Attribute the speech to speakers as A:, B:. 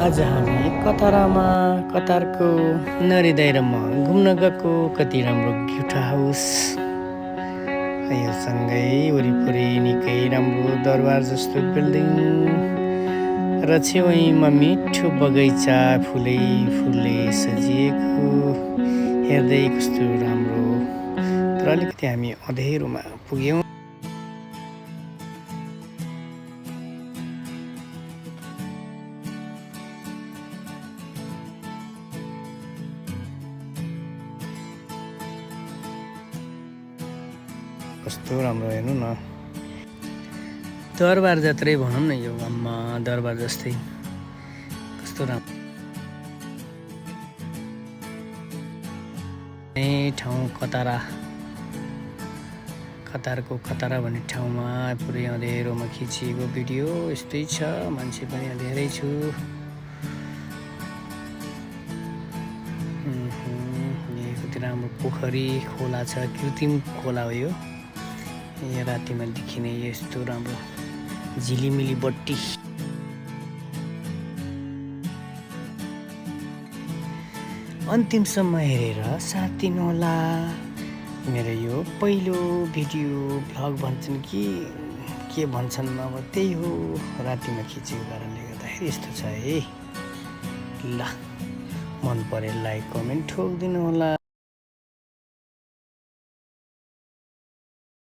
A: आज हामी कतारामा कतारको नरिदाइरमा घुम्न गएको। कति राम्रो गिफ्ट हाउस, यो सँगै वरिपरि निकै राम्रो दरबार जस्तो बिल्डिङ र छेउमा मिठो बगैँचा फुलै फुलले सजिएको। हेर्दै कस्तो राम्रो, तर अलिकति हामी अँधेरोमा पुग्यौँ। कस्तो राम्रो हेर्नु न, दरबार जत्रै भनौँ न यो। अम्मा दरबार जस्तै कस्तो राम्रो ठाउँ कतारा। कतारको कतारा भन्ने ठाउँमा पुरै अँधेरोमा खिचिएको भिडियो यस्तै छ। मान्छे पनि धेरै छु। कति राम्रो पोखरी खोला छ, कृत्रिम खोला हो यो। यहाँ रातिमा देखिने यस्तो राम्रो झिलिमिली बत्ती। अन्तिमसम्म हेरेर साथ दिनुहोला। मेरो यो पहिलो भिडियो भ्लग भन्छन् कि के भन्छन्, अब त्यही हो। रातिमा खिचेको कारणले गर्दाखेरि यस्तो छ है। ल, मन परे लाइक कमेन्ट ठोकिदिनु होला।